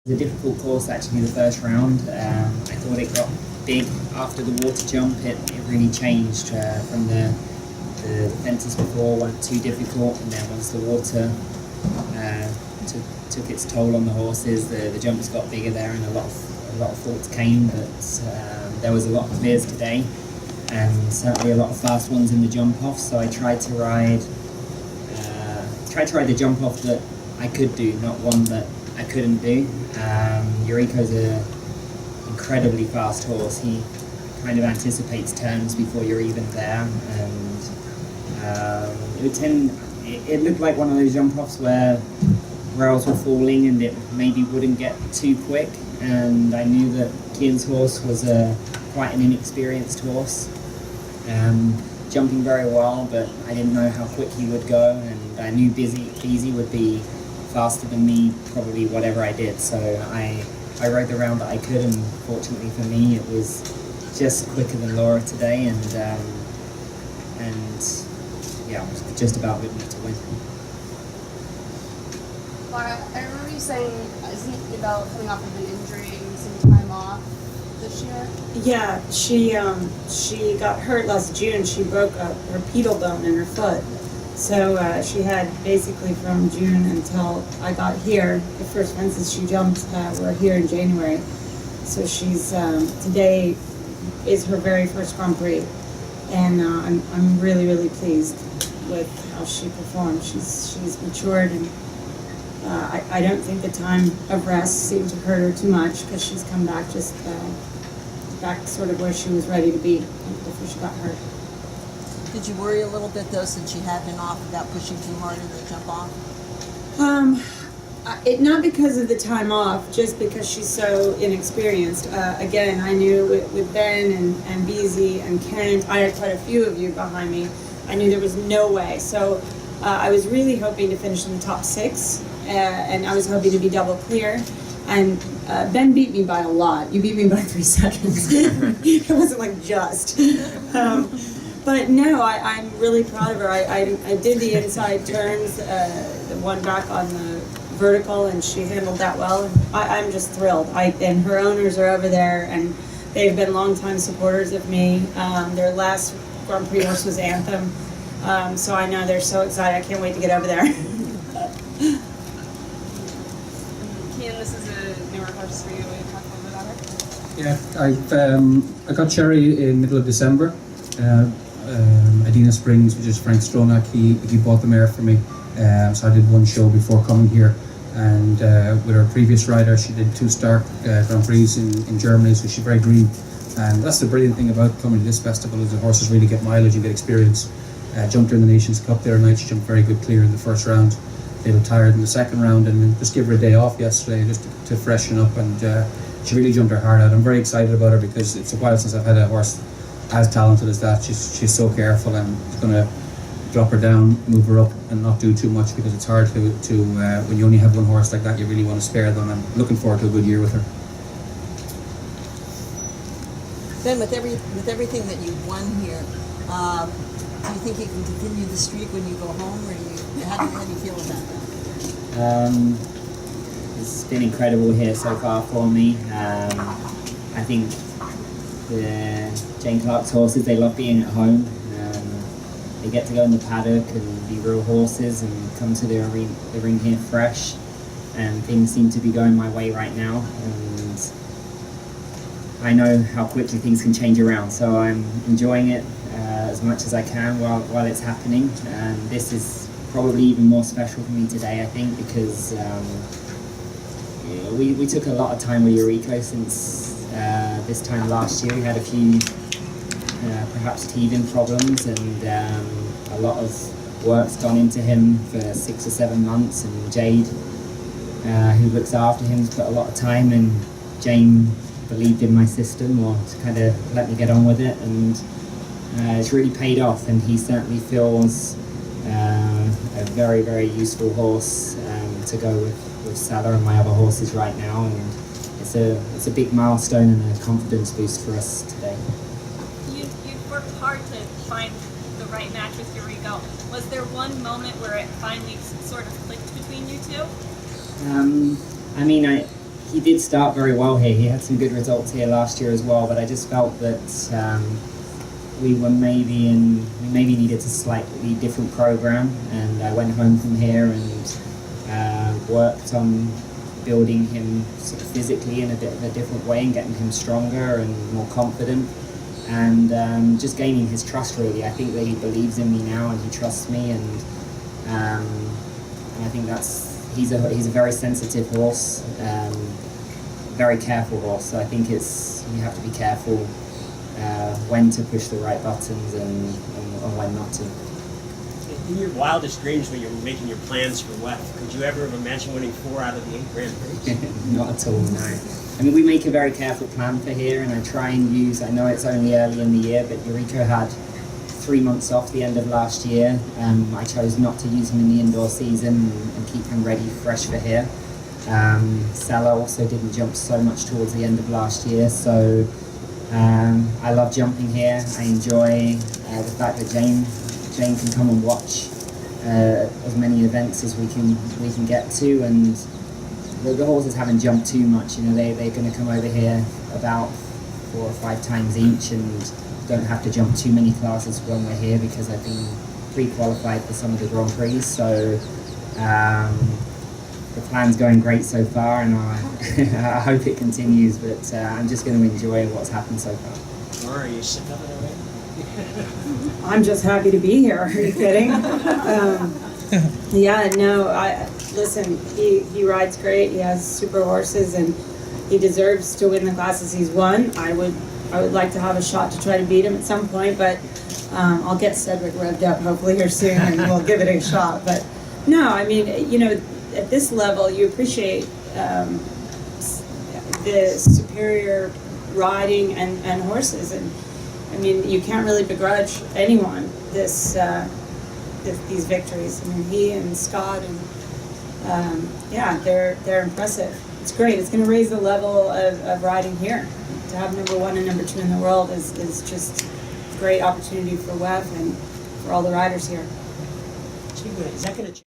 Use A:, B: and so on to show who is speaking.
A: It was a difficult course actually the first round. I thought it got big after the water jump. It really changed from the fences before weren't too difficult, and then once the water took its toll on the horses, the jumps got bigger there, and a lot of faults came. But there was a lot of clears today, and certainly a lot of fast ones in the jump off. So I tried to ride the jump off that I could do, not one that I couldn't do. Yuriko's an incredibly fast horse. He kind of anticipates turns before you're even there, and it looked like one of those jump offs where rails were falling and it maybe wouldn't get too quick. And I knew that Cian's horse was quite an inexperienced horse, jumping very well, but I didn't know how quick he would go, and I knew Beezy would be faster than me, probably whatever I did. So I rode the round that I could, and fortunately for me, it was just quicker than Laura today, and yeah, I was just about good enough to win.
B: Laura, I remember you saying, isn't Nibelle coming off of an injury, some time off this year?
C: Yeah, she got hurt last June. She broke her pedal bone in her foot. So she had basically from June until I got here, the first fences she jumped were here in January. So she's, today is her very first Grand Prix. And I'm really, really pleased with how she performed. She's matured, and I don't think the time of rest seemed to hurt her too much, because she's come back back sort of where she was ready to be before she got hurt.
D: Did you worry a little bit though, since she had been off, about pushing too hard in the jump off?
C: Not because of the time off, just because she's so inexperienced. Again, I knew with Ben and Beezy and Kent, I had quite a few of you behind me. I knew there was no way. So I was really hoping to finish in the top 6, and I was hoping to be double clear. And Ben beat me by a lot. You beat me by 3 seconds. It wasn't like just. But no, I'm really proud of her. I did the inside turns, the one back on the vertical, and she handled that well. I'm just thrilled. And her owners are over there, and they've been longtime supporters of me. Their last Grand Prix horse was Anthem, so I know they're so excited. I can't wait to get over there.
B: Cian, this is a newer horse for you. Will you talk a little bit about her?
E: Yeah, I got Cherry in middle of December. Adina Springs, which is Frank Stronach, he bought the mare for me. So I did one show before coming here, and with her previous rider, she did 2 Stark Grand Prix in Germany, so she's very green. And that's the brilliant thing about coming to this festival, is the horses really get mileage and get experience. Jumped her in the Nations Cup the other night. She jumped very good clear in the first round, a little tired in the second round, and just give her a day off yesterday just to freshen up, and she really jumped her heart out. I'm very excited about her, because it's a while since I've had a horse as talented as that. She's so careful, and it's going to drop her down, move her up, and not do too much, because it's hard to when you only have one horse like that, you really want to spare them. And looking forward to a good year with her.
D: Ben, with everything that you've won here, do you think you can continue the streak when you go home, or how do you feel about that?
A: It's been incredible here so far for me. I think Jane Clark's horses, they love being at home. They get to go in the paddock and be real horses and come to the ring here fresh, and things seem to be going my way right now, and I know how quickly things can change around, so I'm enjoying it as much as I can while it's happening. And this is probably even more special for me today, I think, because we took a lot of time with Yuriko since this time last year. We had a few perhaps teething problems, and a lot of work's gone into him for 6 or 7 months, and Jade, who looks after him, has put a lot of time, and Jane believed in my system, or to kind of let me get on with it, and it's really paid off, and he certainly feels a very, very useful horse to go with Salah and my other horses right now, and it's a big milestone and a confidence boost for us today.
F: You've worked hard to find the right match with Yuriko. Was there one moment where it finally sort of clicked between you two?
A: I mean, he did start very well here. He had some good results here last year as well, but I just felt that we maybe needed a slightly different program, and I went home from here and worked on building him sort of physically in a bit of a different way and getting him stronger and more confident, and just gaining his trust really. I think that he believes in me now and he trusts me, and I think he's a very sensitive horse, very careful horse. So I think you have to be careful when to push the right buttons and when not to.
G: In your wildest dreams when you were making your plans for WEF, could you ever have imagined winning 4 out of the 8 Grand Prix?
A: Not at all, no. I mean, we make a very careful plan for here, and I try and use, I know it's only early in the year, but Eureka had 3 months off the end of last year. I chose not to use him in the indoor season and keep him ready, fresh for here. Salah also didn't jump so much towards the end of last year, so I love jumping here. I enjoy the fact that Jane can come and watch as many events as we can get to, and the horses haven't jumped too much. You know, they're going to come over here about 4 or 5 times each, and don't have to jump too many classes when we're here because I've been pre-qualified for some of the Grand Prix. So the plan's going great so far, and I hope it continues. But I'm just going to enjoy what's happened so far.
G: Or are you sick of it already?
C: I'm just happy to be here. Are you kidding? Yeah, no, listen, he rides great. He has super horses, and he deserves to win the classes he's won. I would like to have a shot to try to beat him at some point, but I'll get Cedric revved up hopefully here soon, and we'll give it a shot. But no, I mean, you know, at this level, you appreciate the superior riding and horses, and I mean, you can't really begrudge anyone these victories. I mean, he and Scott, and yeah, they're impressive. It's great. It's going to raise the level of riding here. To have number 1 and number 2 in the world is just a great opportunity for WEF and for all the riders here.
G: Is that going to